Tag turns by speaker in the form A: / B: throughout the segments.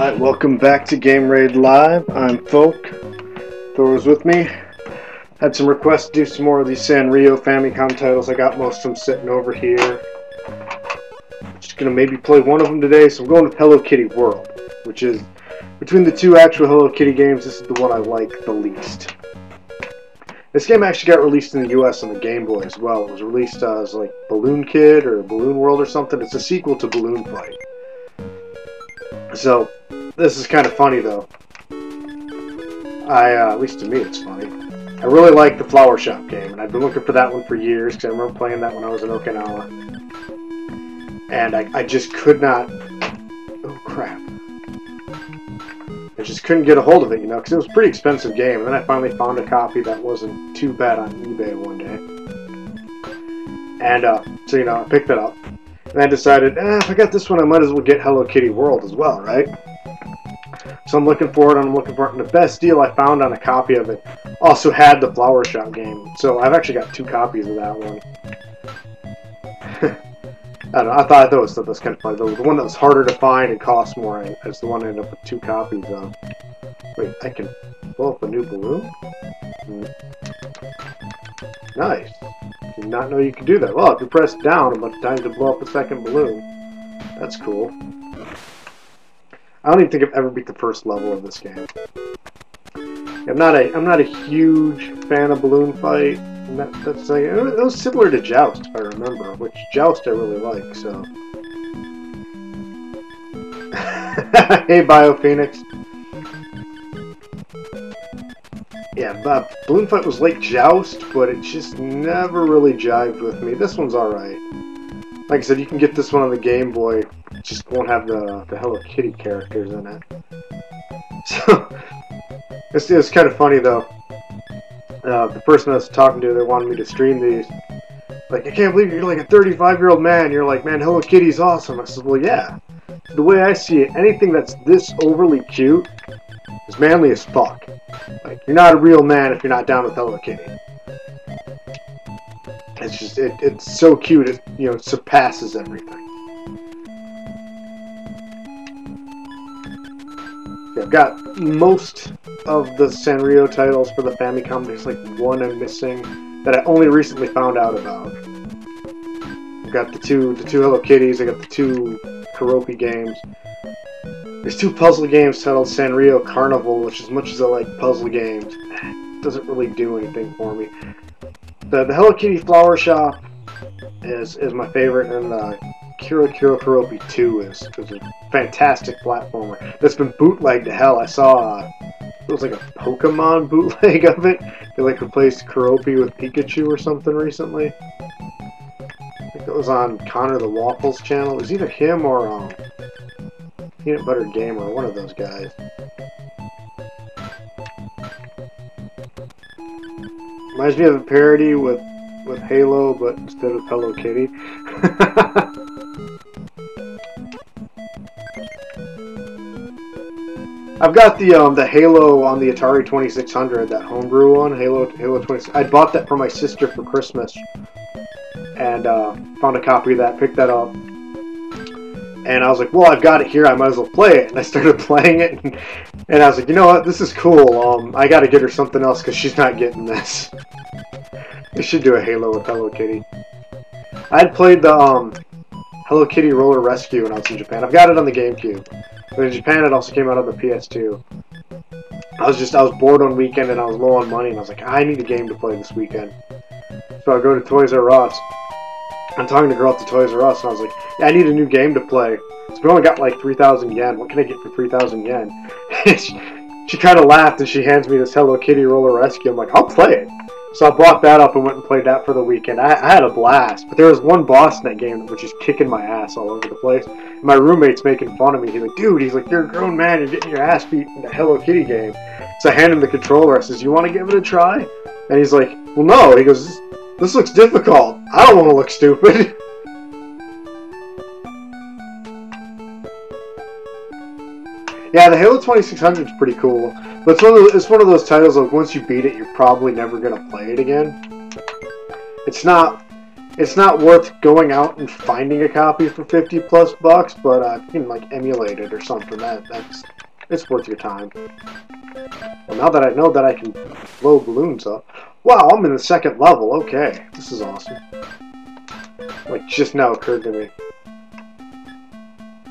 A: Alright, welcome back to Game Raid Live. I'm Folk. Thor's with me. Had some requests to do some more of these Sanrio Famicom titles. I got most of them sitting over here. Just gonna maybe play one of them today, so I'm going with Hello Kitty World, which is, between the two actual Hello Kitty games, this is the one I like the least. This game actually got released in the US on the Game Boy as well. It was released as like Balloon Kid or Balloon World or something. It's a sequel to Balloon Fight. So, this is kind of funny though. At least to me it's funny. I really like the Flower Shop game, and I've been looking for that one for years, because I remember playing that when I was in Okinawa. And I just could not... Oh crap. I just couldn't get a hold of it, you know, because it was a pretty expensive game. And then I finally found a copy that wasn't too bad on eBay one day. And, so, you know, I picked it up. And I decided, if I got this one, I might as well get Hello Kitty World as well, right? So I'm looking for it, and the best deal I found on a copy of it also had the Flower Shop game. So I've actually got 2 copies of that one. I don't know, I thought that was kind of funny. The one that was harder to find and cost more is the one I ended up with 2 copies of. Wait, I can blow up a new balloon? Nice. Did not know you could do that. Well, if you press down a bunch of times to blow up a second balloon. That's cool. I don't even think I've ever beat the first level of this game. I'm not a huge fan of Balloon Fight. That's like, it was similar to Joust, if I remember, which Joust I really like, so. Hey, BioPhoenix. Yeah, Balloon Fight was like Joust, but it just never really jived with me. This one's alright. Like I said, you can get this one on the Game Boy. It just won't have the Hello Kitty characters in it. So, it's kind of funny though. The person I was talking to, they wanted me to stream these. Like, I can't believe you're like a 35-year-old man. You're like, man, Hello Kitty's awesome. I said, well, yeah. The way I see it, anything that's this overly cute is manly as fuck. Like, you're not a real man if you're not down with Hello Kitty. It's just, it's so cute, it, you know, surpasses everything. Yeah, I've got most of the Sanrio titles for the Famicom. There's like one I'm missing that I only recently found out about. I've got the two Hello Kitties, I got the 2 Karopi games. There's 2 puzzle games titled Sanrio Carnival, which as much as I like puzzle games, it doesn't really do anything for me. The Hello Kitty Flower Shop is my favorite, and the Kiro Karopi 2 is a fantastic platformer that's been bootlegged to hell. I saw it was like a Pokemon bootleg of it. They like replaced Karopi with Pikachu or something recently. I think it was on Connor the Waffles channel. It was either him or Peanut Butter Gamer, one of those guys. Reminds me of a parody with Halo, but instead of Hello Kitty. I've got the Halo on the Atari 2600, that homebrew one, Halo 26. I bought that for my sister for Christmas, and found a copy of that, picked that up, and I was like, well, I've got it here, I might as well play it. And I started playing it, and I was like, you know what, this is cool. I got to get her something else because she's not getting this. They should do a Halo with Hello Kitty. I had played the Hello Kitty Roller Rescue when I was in Japan. I've got it on the GameCube. But in Japan, it also came out on the PS2. I was bored one weekend and I was low on money, and I was like, I need a game to play this weekend. So I go to Toys R Us. I'm talking to a girl at the Toys R Us, and I was like, yeah, I need a new game to play. So we only got like 3,000 yen. What can I get for 3,000 yen? She kind of laughed, and she hands me this Hello Kitty Roller Rescue. I'm like, I'll play it. So I brought that up and went and played that for the weekend. I had a blast, but there was one boss in that game which is kicking my ass all over the place. And my roommate's making fun of me. He's like, dude, you're a grown man, you're getting your ass beat in the Hello Kitty game. So I hand him the controller. I says, you want to give it a try? And he's like, well, no. He goes, this looks difficult. I don't want to look stupid. Yeah, the Halo 2600 is pretty cool, but it's one of those titles like once you beat it, you're probably never gonna play it again. It's not worth going out and finding a copy for $50+ bucks, but you can like emulate it or something. That's It's worth your time. Well, now that I know that I can blow balloons up. Wow, I'm in the second level. Okay, this is awesome. Like, just now occurred to me.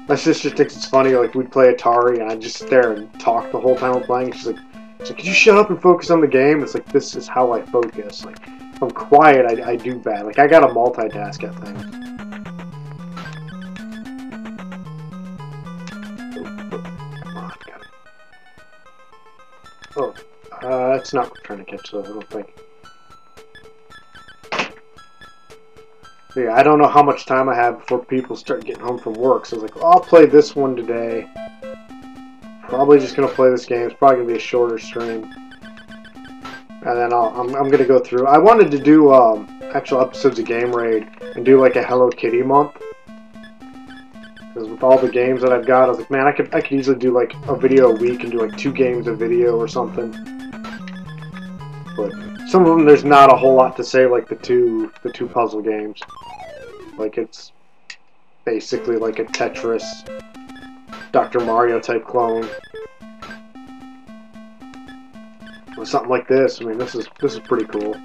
A: My sister thinks it's funny, like, we'd play Atari, and I'd just sit there and talk the whole time we're playing. She's like, could you shut up and focus on the game? It's like, this is how I focus. Like, if I'm quiet, I do bad. Like, I gotta multitask at things. Oh, that's not what I'm trying to catch, though, I don't think. Yeah, I don't know how much time I have before people start getting home from work, so I was like, well, I'll play this one today. Probably just going to play this game. It's probably going to be a shorter stream. And then I'm going to go through. I wanted to do actual episodes of Game Raid and do like a Hello Kitty month. Because with all the games that I've got, I was like, man, I could easily do like a video a week and do like 2 games of video or something. But some of them, there's not a whole lot to say, like the two puzzle games. Like, it's basically like a Tetris, Dr. Mario type clone. Or something like this. I mean, this is pretty cool.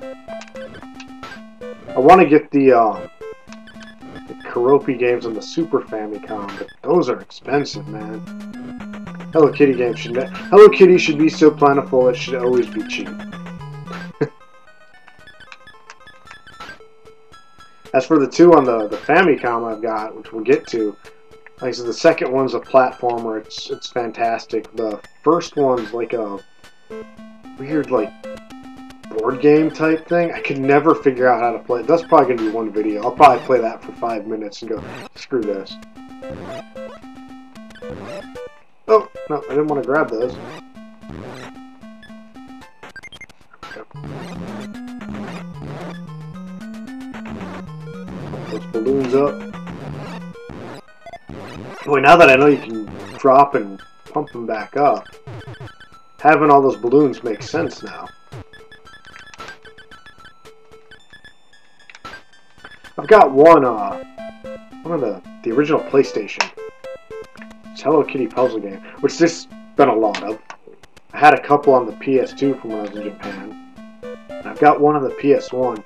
A: I want to get the Karopi games on the Super Famicom, but those are expensive, man. Hello Kitty games Hello Kitty should be so plentiful, it should always be cheap. As for the 2 on the Famicom I've got, which we'll get to, like I said, the second one's a platformer. It's fantastic. The first one's like a weird, like, board game type thing. I could never figure out how to play it. That's probably going to be one video. I'll probably play that for 5 minutes and go, screw this. Oh, no, I didn't want to grab those. Those balloons up. Boy, now that I know you can drop and pump them back up, having all those balloons makes sense now. I've got one of the original PlayStation. It's Hello Kitty puzzle game, which there's been a lot of. I had a couple on the PS2 from when I was in Japan. And I've got one on the PS1.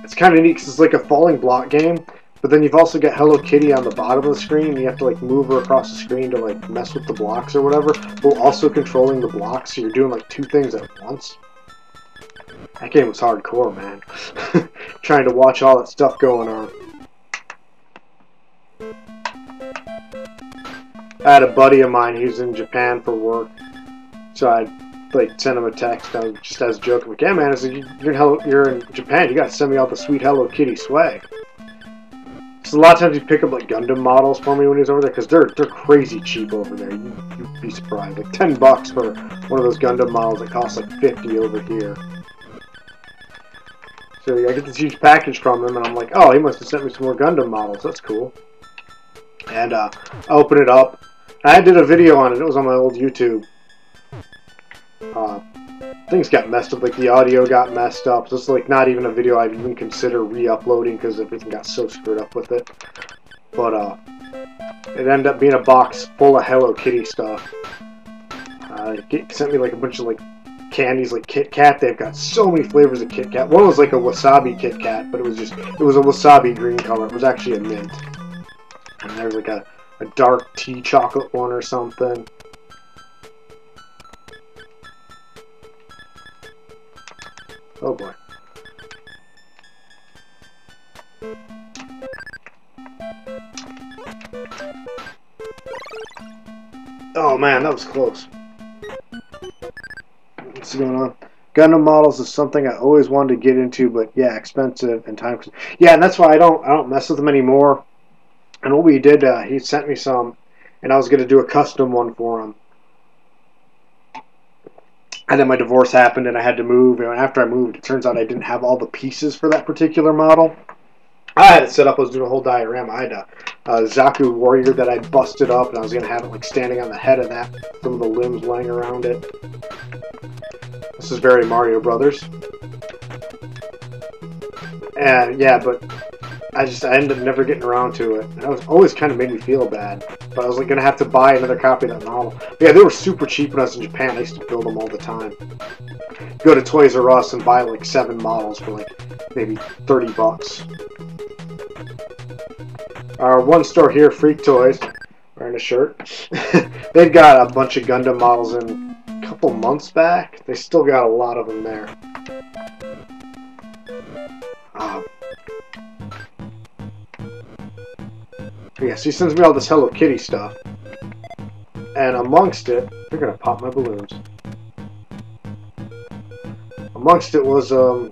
A: It's kind of neat because it's like a falling block game, but then you've also got Hello Kitty on the bottom of the screen, and you have to like move her across the screen to like mess with the blocks or whatever, while also controlling the blocks, so you're doing like 2 things at once. That game was hardcore, man. Trying to watch all that stuff going on. I had a buddy of mine, he was in Japan for work, so I'd like send him a text, I was just as a joke, I'm like, yeah man, I said, you're in Japan, you gotta send me all the sweet Hello Kitty swag. So a lot of times he'd pick up like Gundam models for me when he was over there, because they're crazy cheap over there. You'd be surprised. Like $10 for one of those Gundam models that costs like 50 over here. So I get this huge package from him, and I'm like, oh, he must have sent me some more Gundam models. That's cool. And I open it up. I did a video on it. It was on my old YouTube. Things got messed up. Like the audio got messed up. So it's like not even a video I'd even consider re-uploading because everything got so screwed up with it. But it ended up being a box full of Hello Kitty stuff. It sent me like a bunch of like candies, like Kit Kat. They've got so many flavors of Kit Kat. One was like a wasabi Kit Kat, but it was a wasabi green color. It was actually a mint. And there's like a dark tea chocolate one or something. Oh boy. Oh man, that was close. What's going on? Gundam models is something I always wanted to get into, but yeah, expensive and time consuming. Yeah, and that's why I don't mess with them anymore. And what we did, he sent me some, and I was going to do a custom one for him. And then my divorce happened, and I had to move. And after I moved, it turns out I didn't have all the pieces for that particular model. I had it set up. I was doing a whole diorama. I had a Zaku warrior that I busted up, and I was going to have it like standing on the head of that, some of the limbs laying around it. This is very Mario Brothers. And yeah, but I ended up never getting around to it. And it was always kind of made me feel bad. But I was like gonna have to buy another copy of that model. But yeah, they were super cheap when I was in Japan. I used to build them all the time. Go to Toys R Us and buy like 7 models for like maybe 30 bucks. Our one store here, Freak Toys, wearing a shirt. They've got a bunch of Gundam models in a couple months back. They still got a lot of them there. Yeah, so he sends me all this Hello Kitty stuff. And amongst it, they're gonna pop my balloons. Amongst it was a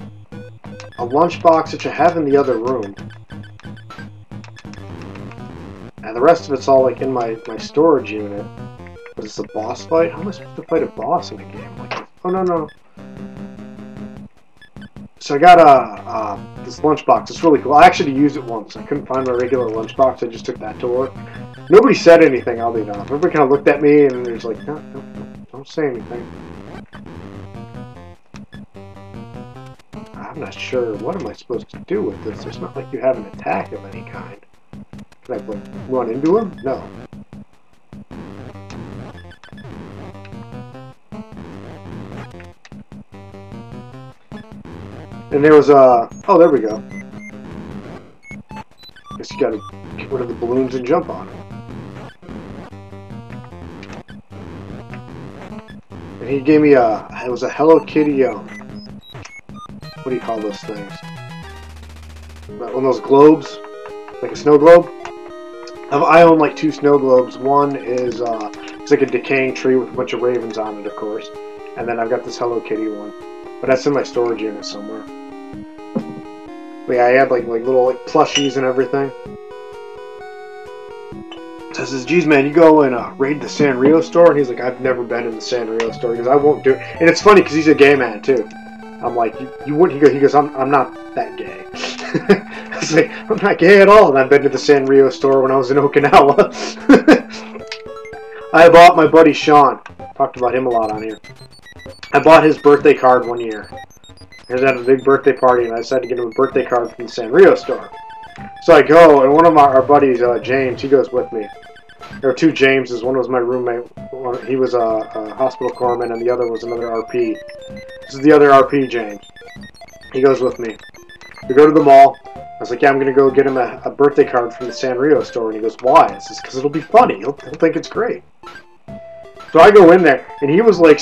A: lunchbox which I have in the other room. And the rest of it's all like in my storage unit. Is this a boss fight? How am I supposed to fight a boss in a game like this? Oh no. So I got this lunchbox. It's really cool. I actually used it once. I couldn't find my regular lunchbox. I just took that to work. Nobody said anything, I'll be honest. Everybody kind of looked at me and was like, no, don't say anything. I'm not sure. What am I supposed to do with this? It's not like you have an attack of any kind. Can I like run into him? No. And there was a... Oh, there we go. Guess you gotta get rid of the balloons and jump on them. And he gave me a... It was a Hello Kitty, what do you call those things? One of those globes? Like a snow globe? I own like 2 snow globes. One is, it's like a decaying tree with a bunch of ravens on it, of course. And then I've got this Hello Kitty one. But that's in my storage unit somewhere. But yeah, I had like little plushies and everything. So I says, geez man, you go and raid the Sanrio store? And he's like, I've never been in the Sanrio store. He goes, I won't do it. And it's funny because he's a gay man too. I'm like, you wouldn't? He goes, I'm not that gay. I was like, I'm not gay at all. And I've been to the Sanrio store when I was in Okinawa. I bought my buddy Sean. Talked about him a lot on here. I bought his birthday card one year. He was at a big birthday party, and I decided to get him a birthday card from the Sanrio store. So I go, and one of our buddies, James, he goes with me. There were 2 Jameses. One was my roommate. He was a hospital corpsman, and the other was another RP. This is the other RP, James. He goes with me. We go to the mall. I was like, yeah, I'm going to go get him a birthday card from the Sanrio store. And he goes, why? I says, because it'll be funny. He'll think it's great. So I go in there, and he was like,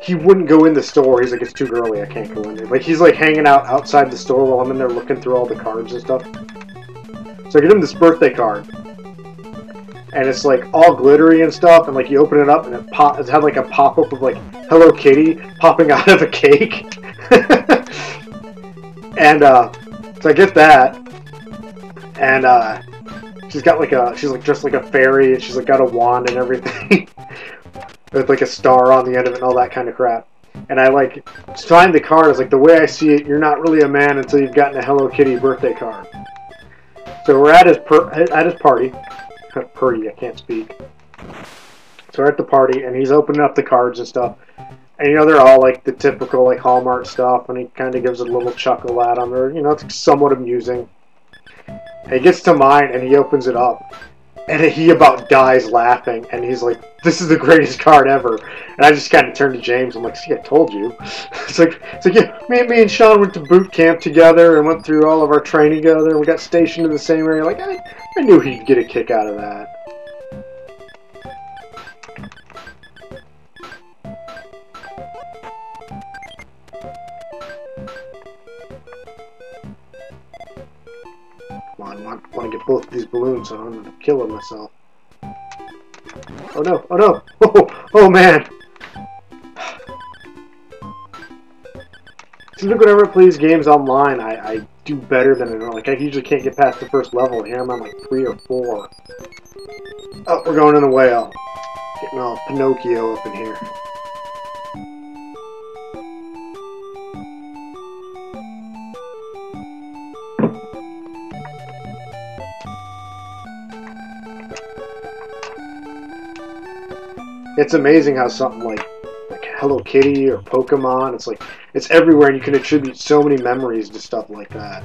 A: he wouldn't go in the store. He's like, it's too girly, I can't go in there. Like, he's like hanging out outside the store while I'm in there looking through all the cards and stuff. So I get him this birthday card. And it's like all glittery and stuff, and like you open it up and it had like a pop-up of like Hello Kitty popping out of a cake. And so I get that. And she's like dressed like a fairy, and she's like got a wand and everything. With like a star on the end of it and all that kind of crap. And I like signed the card. I was like, the way I see it, you're not really a man until you've gotten a Hello Kitty birthday card. So we're at his party. Purdy, I can't speak. So we're at the party, and he's opening up the cards and stuff. And, you know, they're all, like, the typical, like, Hallmark stuff, and he kind of gives a little chuckle at them. Or, you know, it's somewhat amusing. And he gets to mine, and he opens it up. And he about dies laughing, and he's like, this is the greatest card ever. And I just kind of turned to James. I'm like, see, I told you. It's like yeah, me and Sean went to boot camp together and went through all of our training together. And we got stationed in the same area. Like, I knew he'd get a kick out of that. I want to get both of these balloons, so I'm killing myself. Oh no! Oh no! Oh man! Seems like whenever I play these games online, I do better than I know. Like, I usually can't get past the first level, and here I'm on like 3 or 4. Oh, we're going in the whale. Getting all Pinocchio up in here. It's amazing how something like Hello Kitty or Pokemon, it's everywhere, and you can attribute so many memories to stuff like that.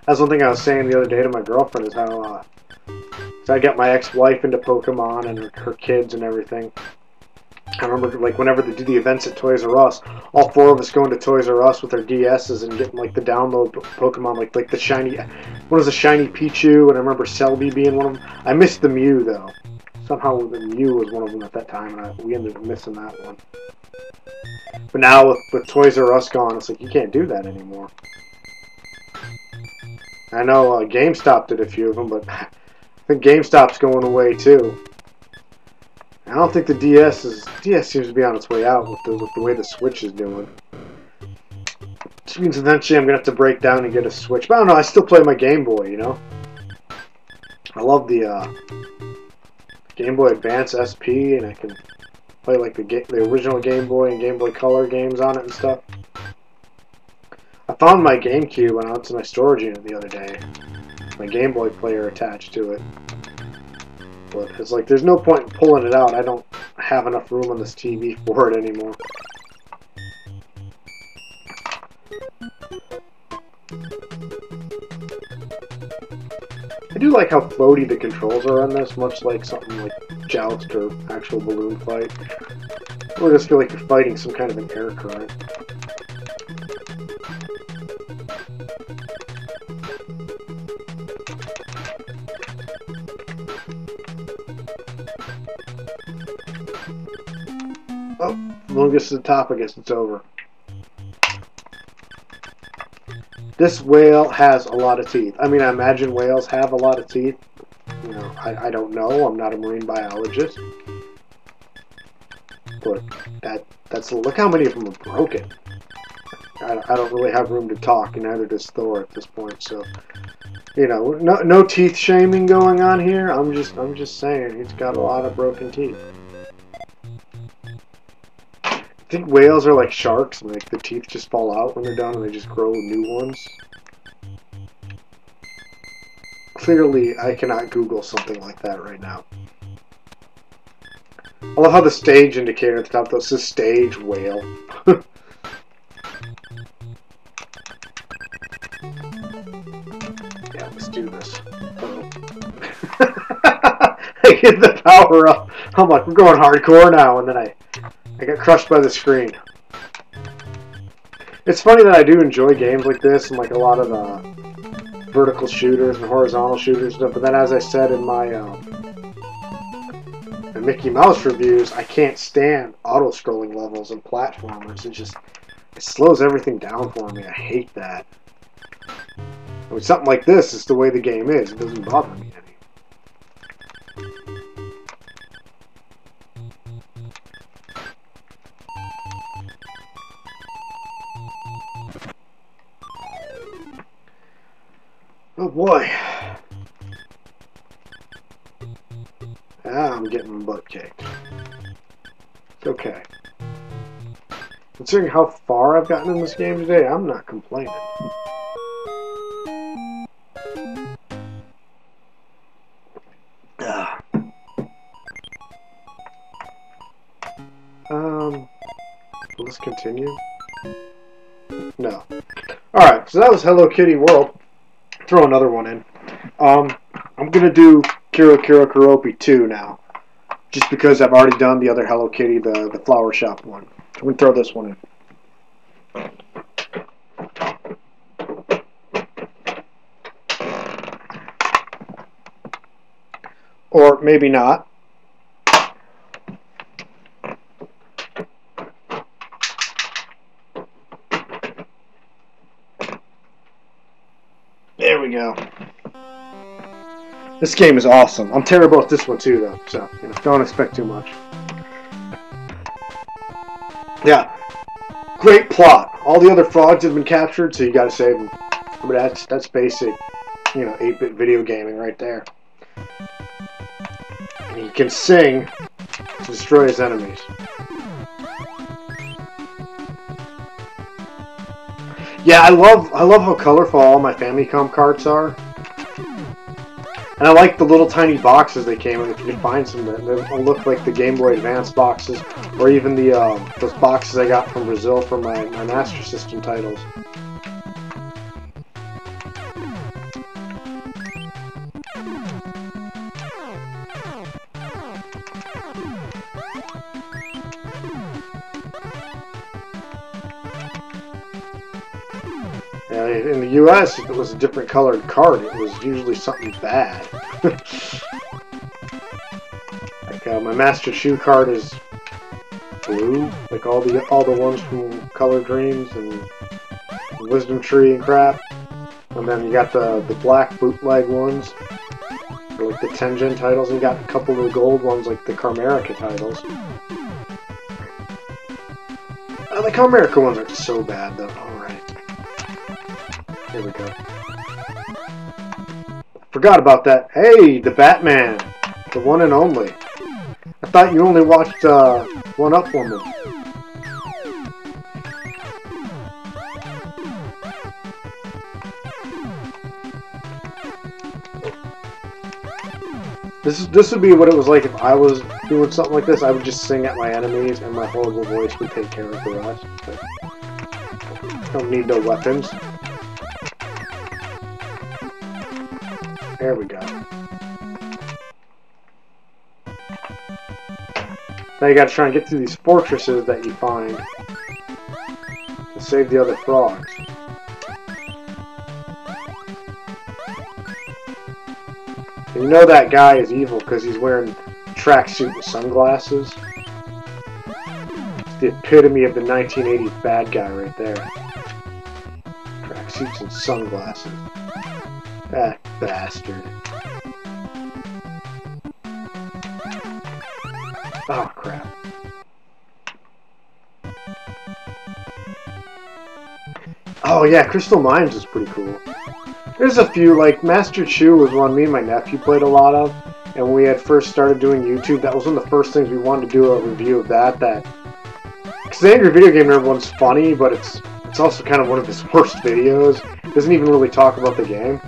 A: That's one thing I was saying the other day to my girlfriend, is how so I got my ex-wife into Pokemon and her kids and everything. I remember, like, whenever they do the events at Toys R Us, all four of us going to Toys R Us with our DSs and getting, like, the download Pokemon, like the shiny, what was a shiny Pichu, and I remember Celebi being one of them. I missed the Mew, though. Somehow the Mew was one of them at that time, and we ended up missing that one. But now, with Toys R Us gone, it's like, you can't do that anymore. I know GameStop did a few of them, but I think GameStop's going away, too. I don't think the DS seems to be on its way out with the way the Switch is doing. Which means eventually I'm gonna have to break down and get a Switch. But I don't know. I still play my Game Boy. You know, I love the Game Boy Advance SP, and I can play like the original Game Boy and Game Boy Color games on it and stuff. I found my GameCube and onto my storage unit the other day. My Game Boy player attached to it. But it's like, there's no point in pulling it out. I don't have enough room on this TV for it anymore. I do like how floaty the controls are on this, much like something like Joust or actual balloon fight. I really just feel like you're fighting some kind of an air current. Oh, when it gets to the top, I guess it's over. This whale has a lot of teeth. I mean, I imagine whales have a lot of teeth. You know, I don't know. I'm not a marine biologist. But that's look how many of them are broken. I don't really have room to talk, and neither does Thor at this point. So, you know, no teeth shaming going on here. I'm just saying he's got a lot of broken teeth. I think whales are like sharks, and like the teeth just fall out when they're done, and they just grow new ones. Clearly, I cannot Google something like that right now. I love how the stage indicator at the top, though, says stage whale. Yeah, let's do this. Uh-oh. I get the power up. I'm like, we're going hardcore now, and then I got crushed by the screen. It's funny that I do enjoy games like this and like a lot of vertical shooters and horizontal shooters and stuff, but then as I said in my Mickey Mouse reviews, I can't stand auto-scrolling levels and platformers. It slows everything down for me. I hate that. I mean, something like this is the way the game is. It doesn't bother me any. Oh boy. I'm getting my butt kicked. It's okay. Considering how far I've gotten in this game today, I'm not complaining. Let's continue. No. Alright, so that was Hello Kitty World. Throw another one in. I'm gonna do Kiro Kiro Kuropi 2 now. Just because I've already done the other Hello Kitty, the flower shop one. So I'm gonna throw this one in. Or maybe not. There we go. This game is awesome. I'm terrible at this one too, though, so you know, don't expect too much. Yeah, great plot. All the other frogs have been captured, so you gotta save them. But that's basic, you know, 8-bit video gaming right there. And he can sing to destroy his enemies. Yeah, I love how colorful all my Famicom carts are. And I like the little tiny boxes they came in. If you can find some, they look like the Game Boy Advance boxes, or even the those boxes I got from Brazil for my Master System titles. In the US, if it was a different colored card, it was usually something bad. Like my Master Shoe card is blue, like all the ones from Color Dreams and Wisdom Tree and crap. And then you got the black bootleg ones, or like the Tengen titles, and you got a couple of the gold ones like the Carmerica titles. The Carmerica ones aren't so bad though. Alright. Here we go. Forgot about that. Hey, the Batman! The one and only. I thought you only watched One Up Woman. This would be what it was like if I was doing something like this. I would just sing at my enemies, and my horrible voice would take care of the rest. But don't need no weapons. There we go. Now you gotta try and get through these fortresses that you find to save the other frogs. And you know that guy is evil because he's wearing tracksuit and sunglasses. It's the epitome of the 1980s bad guy right there. Tracksuits and sunglasses. That bastard. Oh, crap. Oh, yeah, Crystal Mines is pretty cool. There's a few, like Master Chu was one me and my nephew played a lot of, and when we had first started doing YouTube, that was one of the first things we wanted to do a review of that. Because the Angry Video Game Nerd one's funny, but it's also kind of one of his worst videos. It doesn't even really talk about the game.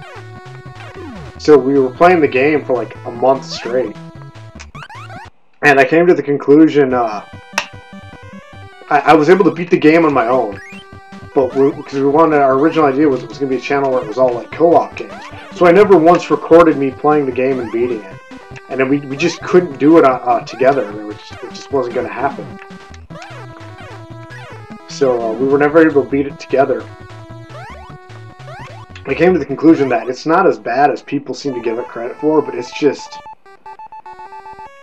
A: So we were playing the game for like a month straight. And I came to the conclusion, I was able to beat the game on my own. But because we wanted, our original idea was it was going to be a channel where it was all like co-op games. So I never once recorded me playing the game and beating it. And then we just couldn't do it together. It just wasn't going to happen. So we were never able to beat it together. I came to the conclusion that it's not as bad as people seem to give it credit for, but it's just...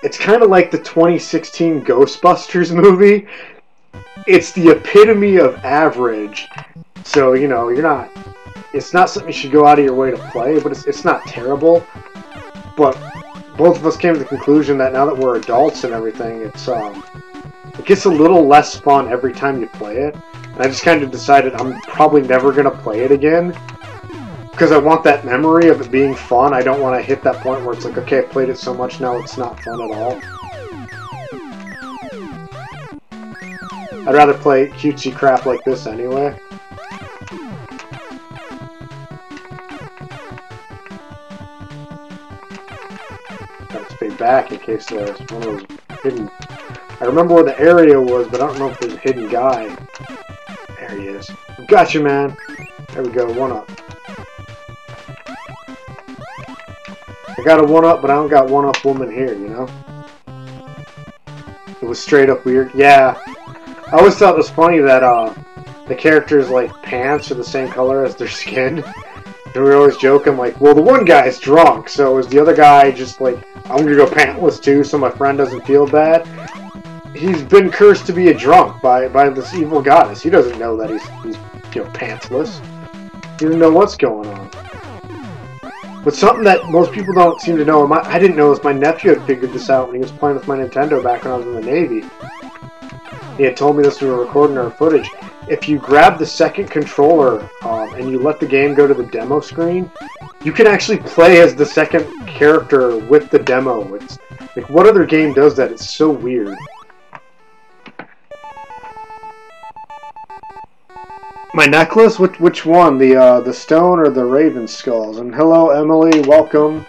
A: It's kind of like the 2016 Ghostbusters movie. It's the epitome of average. So, you know, it's not something you should go out of your way to play, but it's not terrible. But both of us came to the conclusion that now that we're adults and everything, it gets a little less fun every time you play it. And I just kind of decided I'm probably never going to play it again. Because I want that memory of it being fun. I don't want to hit that point where it's like, okay, I played it so much now it's not fun at all. I'd rather play cutesy crap like this anyway. Gotta stay back in case there's one of those hidden... I remember where the area was, but I don't know if there's a hidden guy. There he is. Gotcha, man! There we go, 1-up. I got a 1-up, but I don't got 1-up woman here, you know? It was straight up weird. Yeah. I always thought it was funny that the characters' like pants are the same color as their skin. And we were always joking like, well, the one guy's drunk, so is the other guy just like, I'm gonna go pantless too, so my friend doesn't feel bad. He's been cursed to be a drunk by this evil goddess. He doesn't know that he's you know, pantsless. He doesn't know what's going on. But something that most people don't seem to know, and I didn't know this, my nephew had figured this out when he was playing with my Nintendo back when I was in the Navy. He had told me this when we were recording our footage. If you grab the second controller and you let the game go to the demo screen, you can actually play as the second character with the demo. It's like, what other game does that? It's so weird. My necklace? Which one? The stone or the raven skulls? And hello, Emily. Welcome.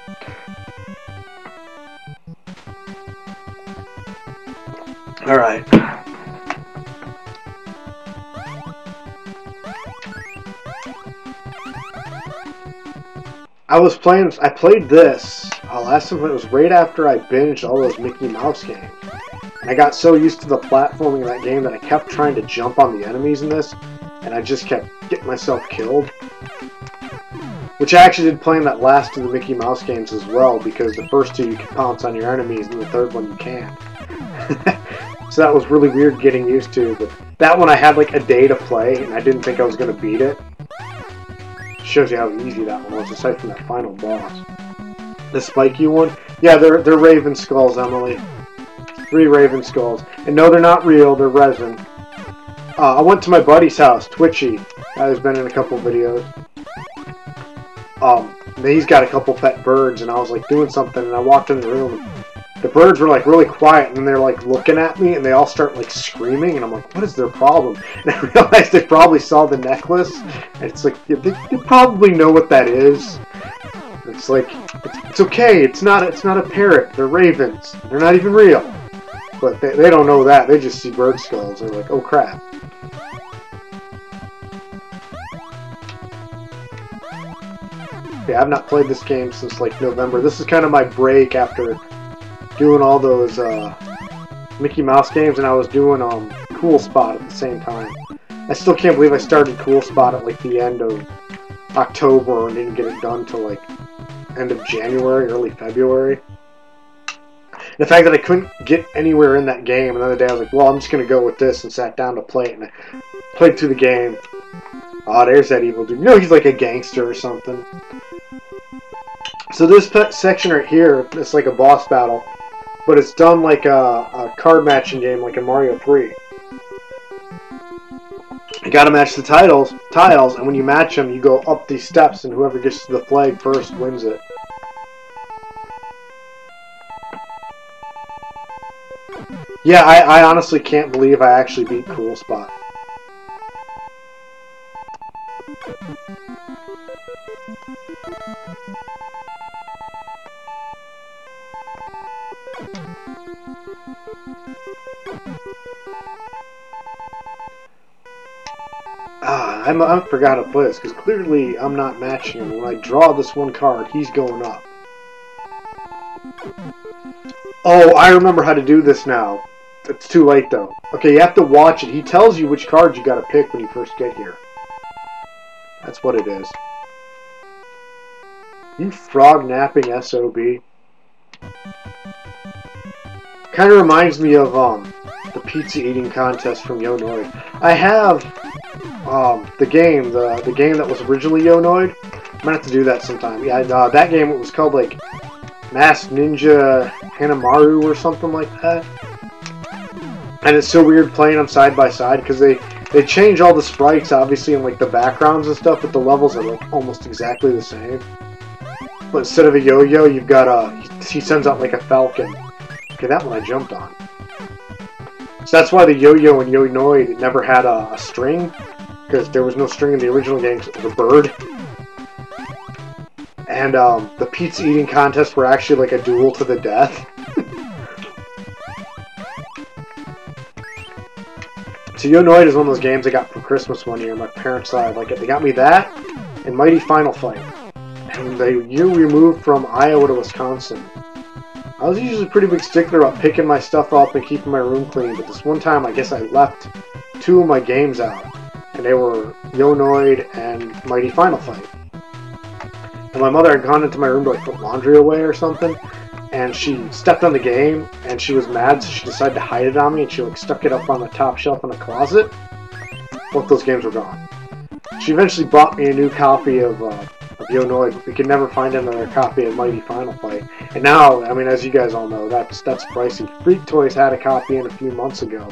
A: All right. I played this last time. It was right after I binged all those Mickey Mouse games. And I got so used to the platforming in that game that I kept trying to jump on the enemies in this. and I just kept getting myself killed. Which I actually did playing that last of the Mickey Mouse games as well, because the first two you can pounce on your enemies, and the third one you can't. So that was really weird getting used to, but that one I had like a day to play, and I didn't think I was going to beat it. Shows you how easy that one was, aside from that final boss. The spiky one? Yeah, they're raven skulls, Emily. 3 raven skulls. And no, they're not real, they're resin. I went to my buddy's house, Twitchy. He's been in a couple videos. He's got a couple pet birds, and I was like doing something, and I walked in the room, and the birds were like really quiet, and then they're like looking at me, and they all start like screaming, and I'm like, what is their problem? And I realized they probably saw the necklace, and it's like, yeah, they probably know what that is. It's like, it's okay, it's not a parrot, they're ravens, they're not even real. But they don't know that, they just see bird skulls, they're like, oh crap. Yeah, I've not played this game since like November. This is kind of my break after doing all those Mickey Mouse games, and I was doing Cool Spot at the same time. I still can't believe I started Cool Spot at like the end of October and didn't get it done till like end of January, early February. The fact that I couldn't get anywhere in that game, another day I was like, well, I'm just going to go with this, and sat down to play it, and I played through the game. Oh, there's that evil dude. You know, he's like a gangster or something. So this section right here, it's like a boss battle, but it's done like a card matching game, like in Mario 3. You gotta match the tiles, and when you match them, you go up these steps, and whoever gets to the flag first wins it. Yeah, I honestly can't believe I actually beat Cool Spot. I forgot to play this, because clearly I'm not matching him. When I draw this one card, he's going up. Oh, I remember how to do this now. It's too late, though. Okay, you have to watch it. He tells you which cards you got to pick when you first get here. That's what it is. You frog-napping SOB. Kind of reminds me of the pizza eating contest from Yonoid. I have the game that was originally Yonoid. I'm gonna have to do that sometime. Yeah, that game, it was called like Masked Ninja Hanamaru or something like that. And it's so weird playing them side by side, because they change all the sprites obviously and like the backgrounds and stuff, but the levels are like almost exactly the same. But instead of a yo-yo, you've got he sends out like a falcon. Okay, that one I jumped on. So that's why the yo-yo and Yonoid never had a string, because there was no string in the original game, because it was a bird. And the pizza eating contests were actually like a duel to the death. So Yonoid is one of those games I got for Christmas one year. My parents thought I'd like it. They got me that and Mighty Final Fight. And the year we moved from Iowa to Wisconsin, I was usually a pretty big stickler about picking my stuff up and keeping my room clean, but this one time I guess I left 2 of my games out, and they were Yonoid and Mighty Final Fight. And my mother had gone into my room to like put laundry away or something, and she stepped on the game, and she was mad, so she decided to hide it on me, and she like stuck it up on the top shelf in a closet. Both those games were gone. She eventually bought me a new copy of Yonoid, but we could never find another copy of Mighty Final Fight. And now, I mean, as you guys all know, that's pricey. Freak Toys had a copy in a few months ago.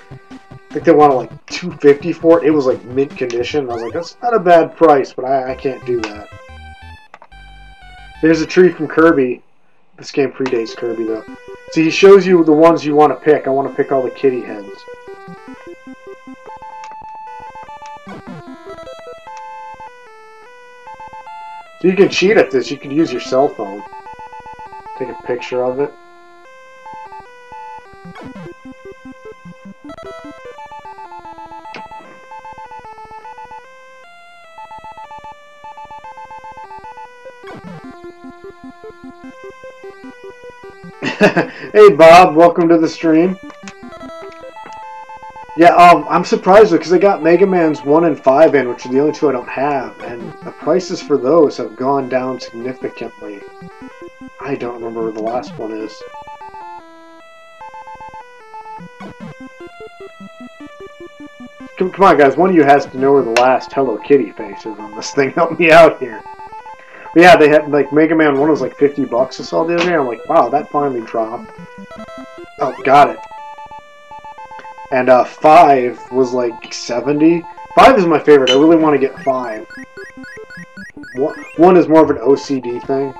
A: I think they wanted like $250 for it. It was like mint condition. I was like, that's not a bad price, but I can't do that. There's a tree from Kirby. This game predates Kirby, though. See, he shows you the ones you want to pick. I want to pick all the kitty heads. So you can cheat at this. You can use your cell phone. Take a picture of it. Hey Bob, welcome to the stream. Yeah, I'm surprised because I got Mega Man's 1 and 5 in, which are the only two I don't have, and the prices for those have gone down significantly. I don't remember where the last one is. Come on, guys, one of you has to know where the last Hello Kitty face is on this thing. Help me out here. But yeah, they had, like, Mega Man 1 was like $50 I saw the other day. I'm like, wow, that finally dropped. Oh, got it. And 5 was like 70. 5 is my favorite. I really want to get 5. 1 is more of an OCD thing.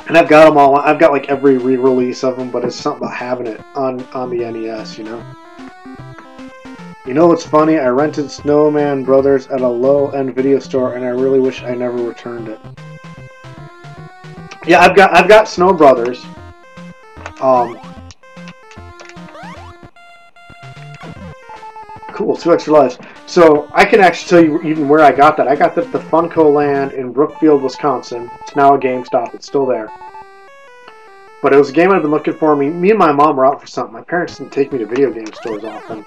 A: And I've got them all. I've got like every re-release of them, but it's something about having it on the NES, you know. You know what's funny? I rented Snowman Brothers at a low-end video store, and I really wish I never returned it. Yeah, I've got Snow Brothers. Cool, 2 extra lives. So I can actually tell you even where I got that. I got that at the Funko Land in Brookfield, Wisconsin. It's now a GameStop. It's still there. But it was a game I've been looking for. Me and my mom were out for something. My parents didn't take me to video game stores often.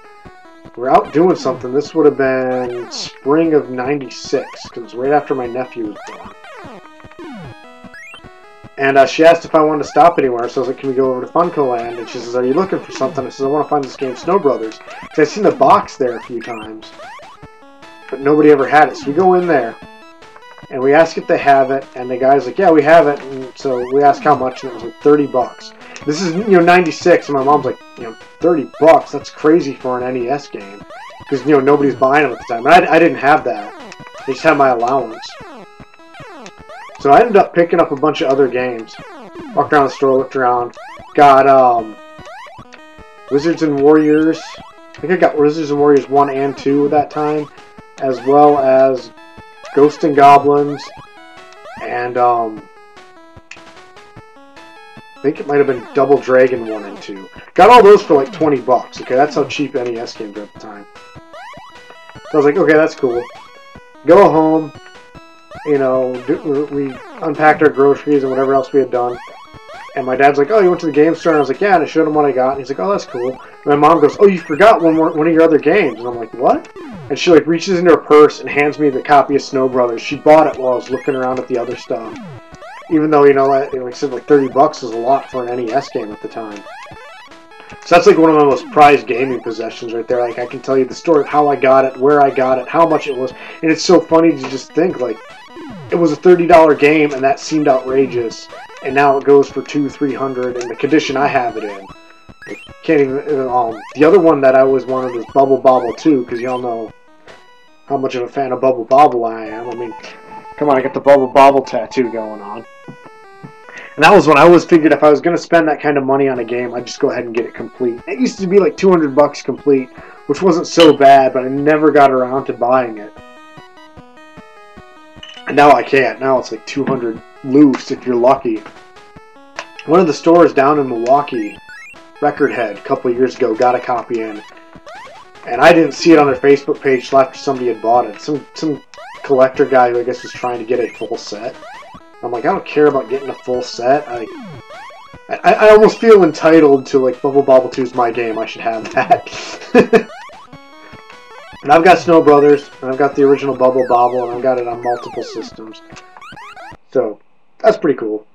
A: We were out doing something. This would have been spring of '96, because it was right after my nephew was born. And she asked if I wanted to stop anywhere, so I was like, can we go over to Funko Land? And she says, are you looking for something? I said, I want to find this game, Snow Brothers. Because I've seen the box there a few times, but nobody ever had it. So we go in there, and we ask if they have it, and the guy's like, yeah, we have it. And so we ask how much, and it was like $30. This is, you know, '96, and my mom's like, you know, $30, that's crazy for an NES game. Because, you know, nobody's buying them at the time. And I didn't have that. I just had my allowance. So I ended up picking up a bunch of other games. Walked around the store, looked around. Got Wizards and Warriors. I think I got Wizards and Warriors 1 and 2 at that time. As well as Ghosts and Goblins. And I think it might have been Double Dragon 1 and 2. Got all those for like $20. Okay, that's how cheap NES games were at the time. So I was like, okay, that's cool. Go home. You know, we unpacked our groceries and whatever else we had done. And my dad's like, oh, you went to the game store? And I was like, yeah, and I showed him what I got. And he's like, oh, that's cool. And my mom goes, oh, you forgot one of your other games. And I'm like, what? And she, like, reaches into her purse and hands me the copy of Snow Brothers. She bought it while I was looking around at the other stuff. Even though, you know, like I said, like $30 was a lot for an NES game at the time. So that's like one of my most prized gaming possessions right there. Like, I can tell you the story of how I got it, where I got it, how much it was. And it's so funny to just think, like, it was a $30 game, and that seemed outrageous. And now it goes for $200-300 in the condition I have it in. I can't even. The other one that I always wanted was Bubble Bobble 2, because y'all know how much of a fan of Bubble Bobble I am. I mean, come on, I got the Bubble Bobble tattoo going on. And that was when I always figured if I was going to spend that kind of money on a game, I'd just go ahead and get it complete. It used to be like $200 complete, which wasn't so bad, but I never got around to buying it. And now I can't. Now it's like $200 loose if you're lucky. One of the stores down in Milwaukee, Record Head, a couple of years ago, got a copy in. And I didn't see it on their Facebook page till after somebody had bought it. Some collector guy who I guess was trying to get a full set. I'm like, I don't care about getting a full set. I almost feel entitled to, like, Bubble Bobble 2 is my game. I should have that. And I've got Snow Brothers, and I've got the original Bubble Bobble, and I've got it on multiple systems. So, that's pretty cool.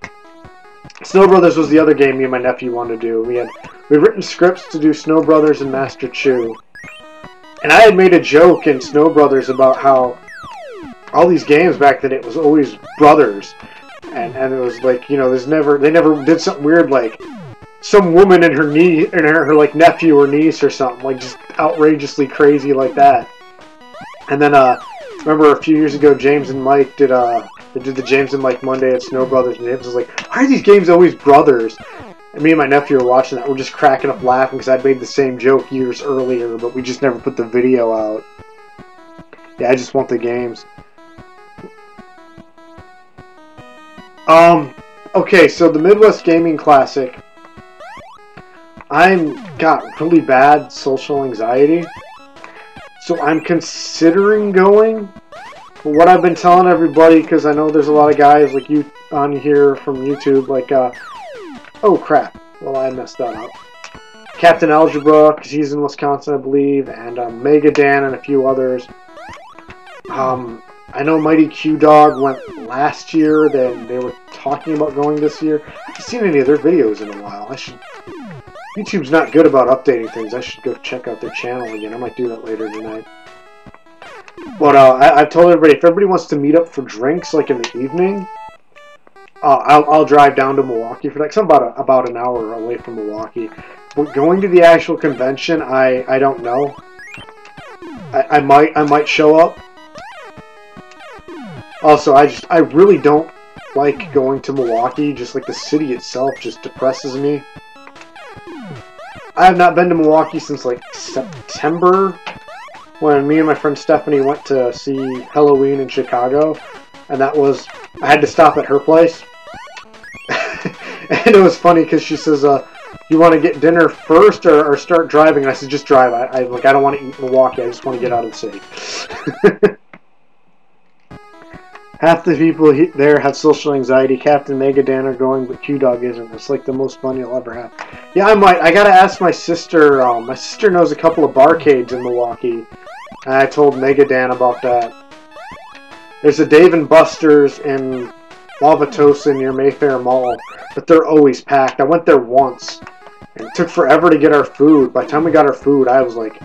A: Snow Brothers was the other game me and my nephew wanted to do. We'd written scripts to do Snow Brothers and Master Chew. And I had made a joke in Snow Brothers about how all these games back then, it was always brothers. And it was like, you know, they never did something weird like some woman and her like nephew or niece or something, like just outrageously crazy like that. And then remember a few years ago, James and Mike did the James and Mike Monday at Snow Brothers, and James was like, why are these games always brothers? And me and my nephew were watching that. We're just cracking up laughing because I'd made the same joke years earlier, but we just never put the video out. Yeah, I just want the games. Okay, so the Midwest Gaming Classic. I'm got really bad social anxiety, so I'm considering going. But what I've been telling everybody, because I know there's a lot of guys like you on here from YouTube, like, oh crap, well I messed that up. Captain Algebra, because he's in Wisconsin, I believe, and Mega Dan and a few others. I know Mighty Q Dog went last year. Then they were talking about going this year. I haven't seen any of their videos in a while. YouTube's not good about updating things. I should go check out their channel again. I might do that later tonight. But I've told everybody, if everybody wants to meet up for drinks, like in the evening, I'll drive down to Milwaukee for that. 'Cause I'm about an hour away from Milwaukee. But going to the actual convention, I don't know. I might show up. Also, I really don't like going to Milwaukee. Just like the city itself just depresses me. I have not been to Milwaukee since like September, when me and my friend Stephanie went to see Halloween in Chicago, and that was, I had to stop at her place. And it was funny because she says, you want to get dinner first or start driving? And I said, just drive. I don't want to eat in Milwaukee. I just want to get out of the city. Half the people there have social anxiety. Captain Mega Dan are going, but Q-Dog isn't. It's like the most fun you'll ever have. Yeah, I might. I gotta ask my sister. My sister knows a couple of barcades in Milwaukee. And I told Mega Dan about that. There's a Dave & Buster's in Wauwatosa near Mayfair Mall, but they're always packed. I went there once, and it took forever to get our food. By the time we got our food, I was like,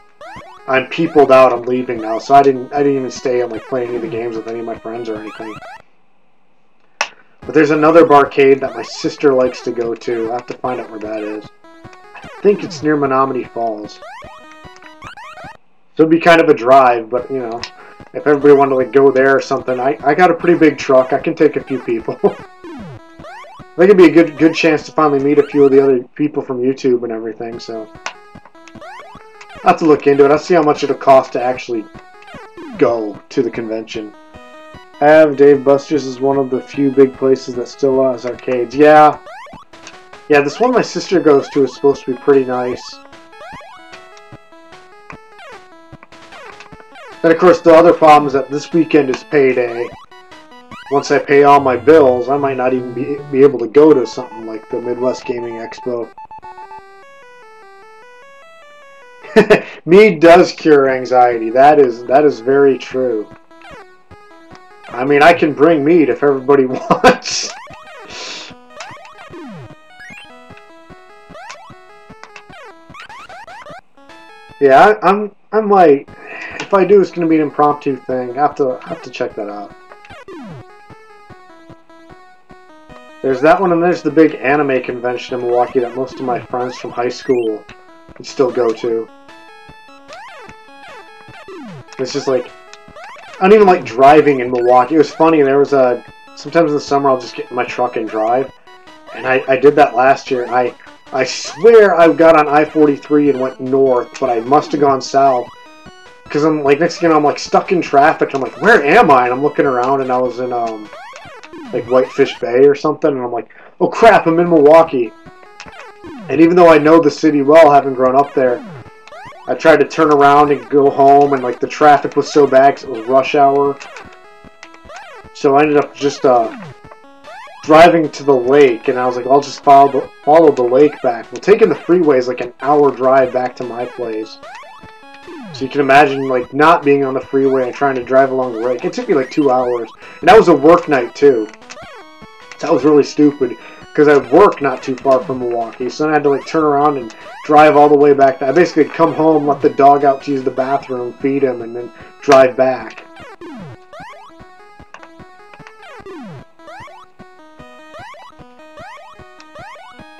A: I'm peopled out, I'm leaving now. So I didn't even stay and like play any of the games with any of my friends or anything. But there's another barcade that my sister likes to go to. I have to find out where that is. I think it's near Menominee Falls. So it'd be kind of a drive, but you know, if everybody wanted to like go there or something, I got a pretty big truck. I can take a few people. I think it'd be a good chance to finally meet a few of the other people from YouTube and everything, so I'll have to look into it. I'll see how much it'll cost to actually go to the convention. Dave Buster's is one of the few big places that still has arcades. Yeah, this one my sister goes to is supposed to be pretty nice. And of course the other problem is that this weekend is payday. Once I pay all my bills, I might not even be able to go to something like the Midwest Gaming Expo. Mead does cure anxiety. That is very true. I mean, I can bring mead if everybody wants. Yeah, I might. If I do, it's going to be an impromptu thing. I have to check that out. There's that one, and there's the big anime convention in Milwaukee that most of my friends from high school can still go to. It's just like, I don't even like driving in Milwaukee. It was funny, there was sometimes in the summer I'll just get in my truck and drive. And I did that last year. I swear I got on I-43 and went north, but I must have gone south. Because I'm like, next thing you know, I'm like stuck in traffic. I'm like, where am I? And I'm looking around and I was in like Whitefish Bay or something. And I'm like, oh crap, I'm in Milwaukee. And even though I know the city well, having grown up there, I tried to turn around and go home, and like the traffic was so bad because it was rush hour. So I ended up just driving to the lake, and I was like, I'll just follow the lake back. Well, taking the freeway is like an hour drive back to my place. So you can imagine like not being on the freeway and trying to drive along the lake. It took me like 2 hours, and that was a work night too. That was really stupid because I work not too far from Milwaukee, so then I had to like turn around and drive all the way back. I basically come home, let the dog out to use the bathroom, feed him, and then drive back.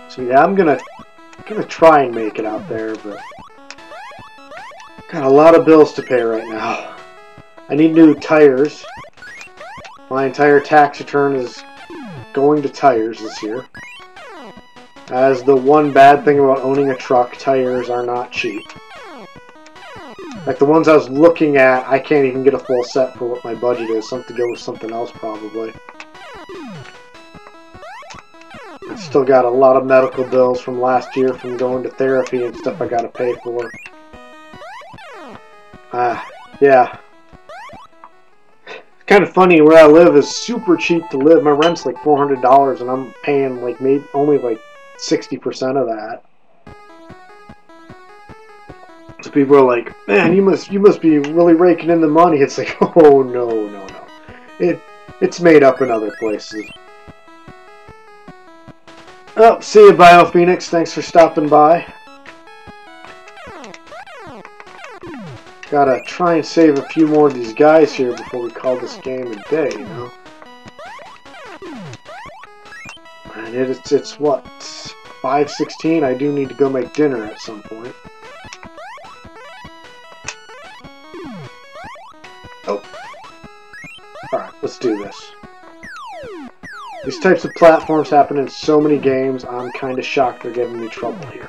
A: So yeah, I'm gonna try and make it out there, but got a lot of bills to pay right now. I need new tires. My entire tax return is going to tires this year. As the one bad thing about owning a truck, tires are not cheap. Like the ones I was looking at, I can't even get a full set for what my budget is. Something to go with something else probably. I've still got a lot of medical bills from last year from going to therapy and stuff I gotta pay for. Yeah. Kind of funny, where I live is super cheap to live. My rent's like $400 and I'm paying like maybe only like 60% of that. People are like, man, you must be really raking in the money. It's like, oh no. It's made up in other places. Oh, see you, BioPhoenix. Thanks for stopping by. Gotta try and save a few more of these guys here before we call this game a day, you know? And it's what, 5:16? I do need to go make dinner at some point. Oh. Alright, let's do this. These types of platforms happen in so many games, I'm kinda shocked they're giving me trouble here.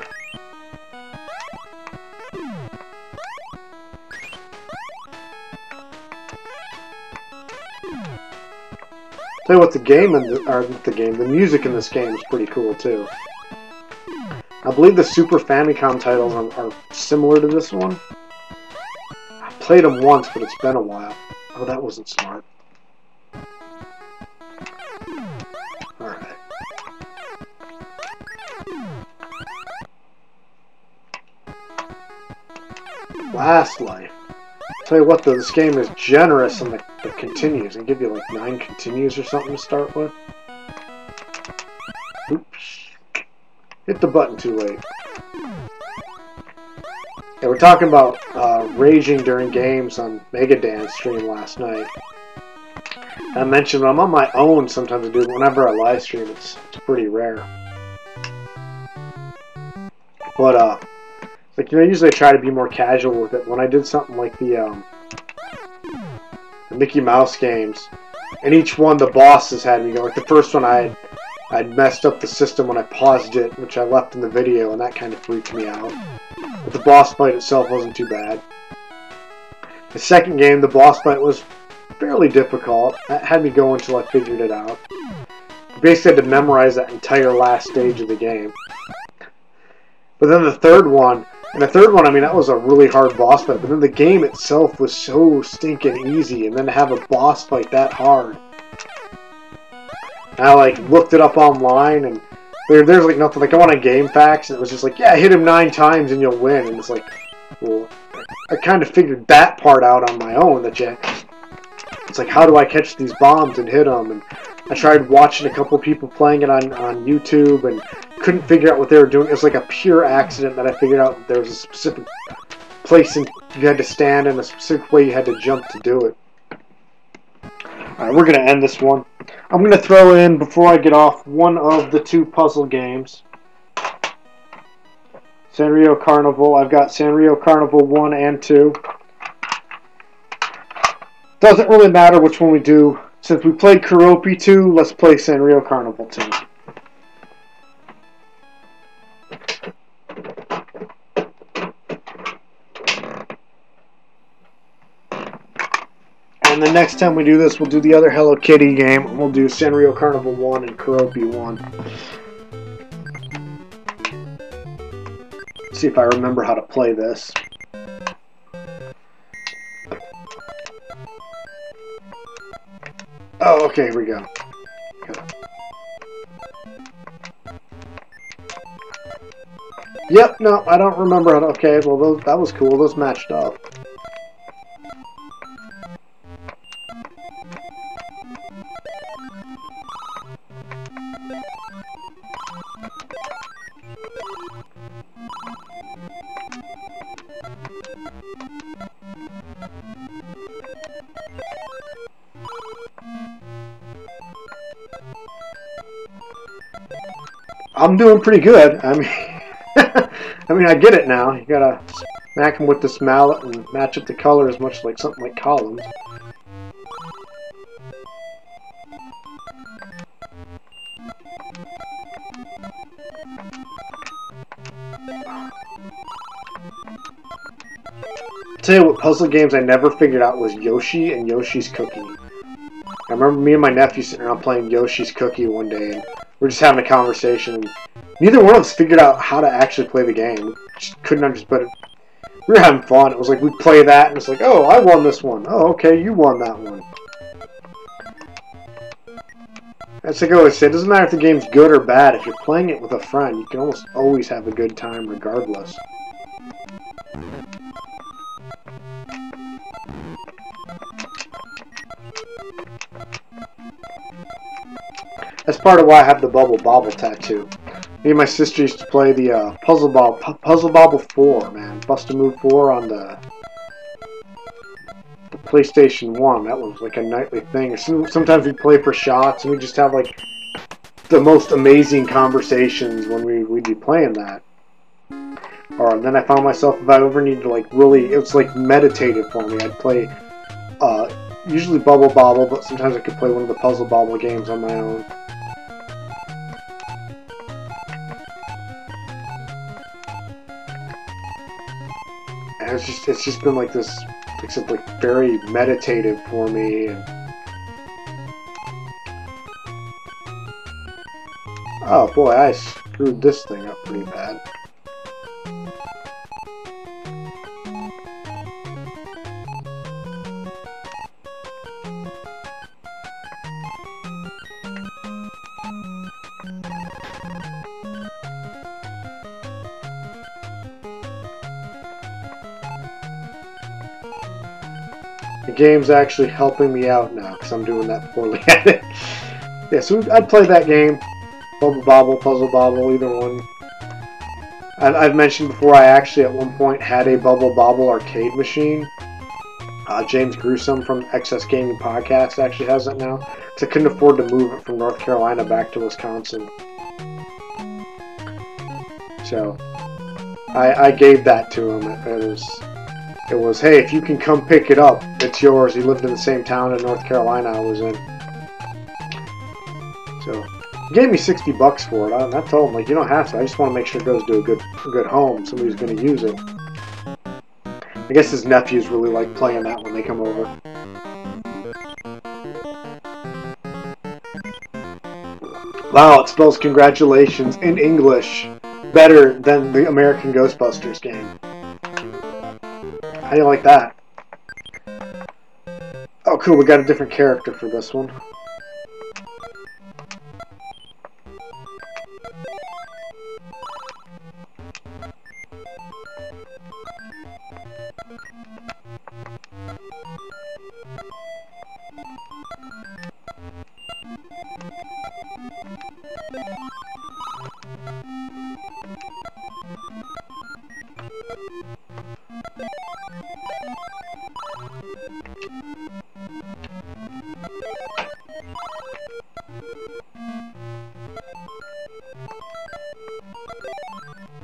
A: Tell you what, the music in this game is pretty cool too. I believe the Super Famicom titles are similar to this one. I played them once, but it's been a while. Oh, that wasn't smart. Alright. Last Life. Tell you what, though, this game is generous in the continues. They give you like 9 continues or something to start with. Oops. Hit the button too late. Yeah, we're talking about raging during games on Megadance stream last night. I mentioned when I'm on my own, sometimes I do it. Whenever I live stream, it's pretty rare. But like, you know, usually I try to be more casual with it. When I did something like the Mickey Mouse games, and each one the bosses had me go. Like the first one, I'd messed up the system when I paused it, which I left in the video, and that kind of freaked me out. But the boss fight itself wasn't too bad. The second game, the boss fight was fairly difficult. That had me go until I figured it out. I basically had to memorize that entire last stage of the game. But then the third one, I mean, that was a really hard boss fight, but then the game itself was so stinking easy, and then to have a boss fight that hard. And I, like, looked it up online, and there's, like, nothing, like, I went on GameFAQs, and it was just like, yeah, hit him 9 times and you'll win, and it's like, well, I kind of figured that part out on my own, it's like, how do I catch these bombs and hit them, and I tried watching a couple people playing it on YouTube, and couldn't figure out what they were doing. It was like a pure accident that I figured out there was a specific place you had to stand and a specific way you had to jump to do it. Alright, we're going to end this one. I'm going to throw in, before I get off, one of the 2 puzzle games. Sanrio Carnival. I've got Sanrio Carnival 1 and 2. Doesn't really matter which one we do. Since we played Keroppi 2, let's play Sanrio Carnival 2. And the next time we do this, we'll do the other Hello Kitty game, and we'll do Sanrio Carnival 1 and Keroppi 1. See if I remember how to play this. Oh, okay, here we go. Yep, no, I don't remember how to... Okay, well, that was cool. Those matched up. I'm doing pretty good. I mean, I get it now. You gotta smack them with this mallet and match up the colors, much like something like columns. I'll tell you what puzzle games I never figured out was Yoshi and Yoshi's Cookie. I remember me and my nephew sitting around playing Yoshi's Cookie one day, and we're just having a conversation, and neither one of us figured out how to actually play the game. We just couldn't understand, but we were having fun. It was like we'd play that, and it's like, oh, I won this one. Oh, okay, you won that one. That's like I always say, it doesn't matter if the game's good or bad. If you're playing it with a friend, you can almost always have a good time regardless. That's part of why I have the Bubble Bobble tattoo. Me and my sister used to play the Puzzle Bobble 4, man. Bust a Move 4 on the PlayStation 1. That was like a nightly thing. Sometimes we'd play for shots, and we'd just have like the most amazing conversations when we'd be playing that. Or then I found myself, if I ever needed to like really, it was like meditative for me. I'd play usually Bubble Bobble, but sometimes I could play one of the Puzzle Bobble games on my own. And it's just been like this, except like very meditative for me. And oh boy, I screwed this thing up pretty bad. The game's actually helping me out now because I'm doing that poorly at it. Yeah, so I'd play that game. Bubble Bobble, Puzzle Bobble, either one. I've mentioned before I actually at one point had a Bubble Bobble arcade machine. James Gruesome from Excess Gaming Podcast actually has it now. Because I couldn't afford to move it from North Carolina back to Wisconsin. So, I gave that to him. It was, hey, if you can come pick it up, it's yours. He lived in the same town in North Carolina I was in. So, he gave me $60 for it. I told him, like, you don't have to. I just want to make sure it goes to a good home. Somebody's going to use it. I guess his nephews really like playing that when they come over. Wow, it spells congratulations in English better than the American Ghostbusters game. How do you like that? Oh, cool, we got a different character for this one.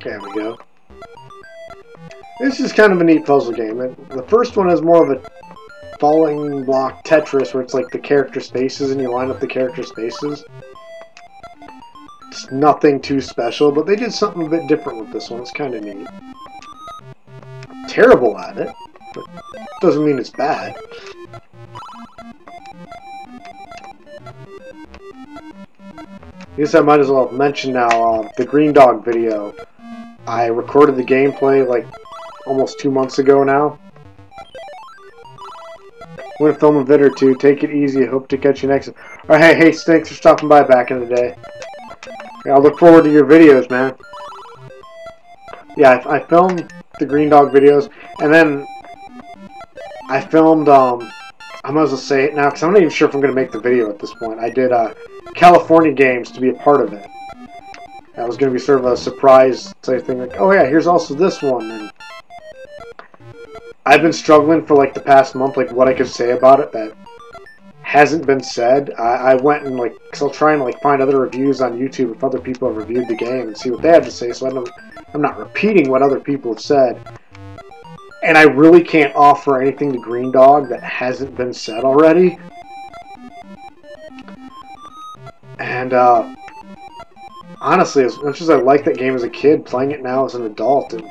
A: There we go. This is kind of a neat puzzle game. The first one is more of a falling block Tetris where it's like the character spaces and you line up the character spaces. It's nothing too special, but they did something a bit different with this one. It's kind of neat. I'm terrible at it, but doesn't mean it's bad. I guess I might as well mention now the Green Dog video. I recorded the gameplay like almost 2 months ago now. I'm going to film a vid or two. Take it easy. Hope to catch you next time. Alright, hey, thanks for stopping by back in the day. Yeah, I'll look forward to your videos, man. Yeah, I filmed the Green Dog videos, and then I filmed, I might as well say it now, because I'm not even sure if I'm going to make the video at this point. I did California games to be a part of it. That was going to be sort of a surprise type thing, like, oh yeah, here's also this one. And I've been struggling for like the past month, like what I could say about it that hasn't been said. I went and like, because I'll try and like find other reviews on YouTube if other people have reviewed the game and see what they have to say, so I'm not repeating what other people have said. And I really can't offer anything to Green Dog that hasn't been said already. And honestly, as much as I liked that game as a kid, playing it now as an adult, it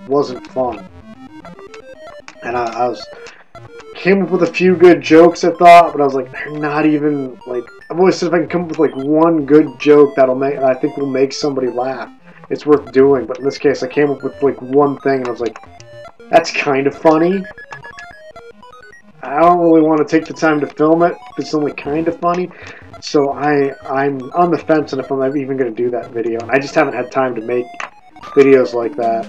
A: wasn't fun. And I came up with a few good jokes, I thought, but I was like, they're not even, like, I've always said if I can come up with, like, one good joke that I think will make somebody laugh, it's worth doing. But in this case, I came up with, like, one thing, and I was like, that's kind of funny. I don't really want to take the time to film it if it's only kind of funny. So I'm on the fence on if I'm even going to do that video. And I just haven't had time to make videos like that.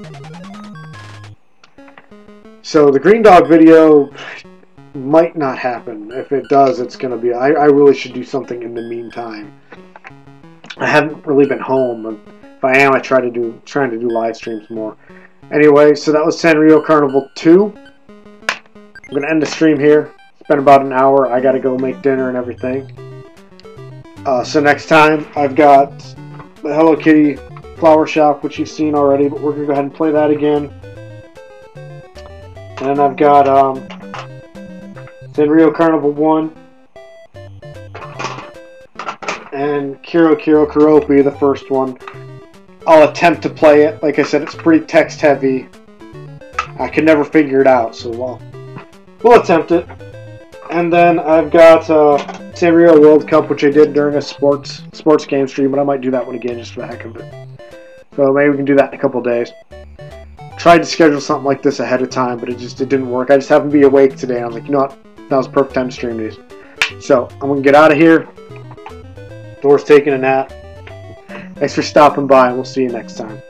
A: So the Green Dog video, might not happen. If it does, it's going to be... I really should do something in the meantime. I haven't really been home. If I am, trying to do live streams more. Anyway, so that was Sanrio Carnival 2. I'm going to end the stream here. It's been about an hour. I got to go make dinner and everything. So next time, I've got the Hello Kitty Flower Shop, which you've seen already, but we're going to go ahead and play that again. And then I've got Sanrio Carnival 1 and Kiro Kiro Kuropi, the first one. I'll attempt to play it. Like I said, it's pretty text heavy. I can never figure it out, so we'll attempt it. And then I've got Sanrio World Cup, which I did during a sports game stream, but I might do that one again just for the heck of it. So maybe we can do that in a couple of days. Tried to schedule something like this ahead of time, but it didn't work. I just happened to be awake today, and I was like, you know what? That was a perfect time to stream these. So I'm going to get out of here. Door's taking a nap. Thanks for stopping by, and we'll see you next time.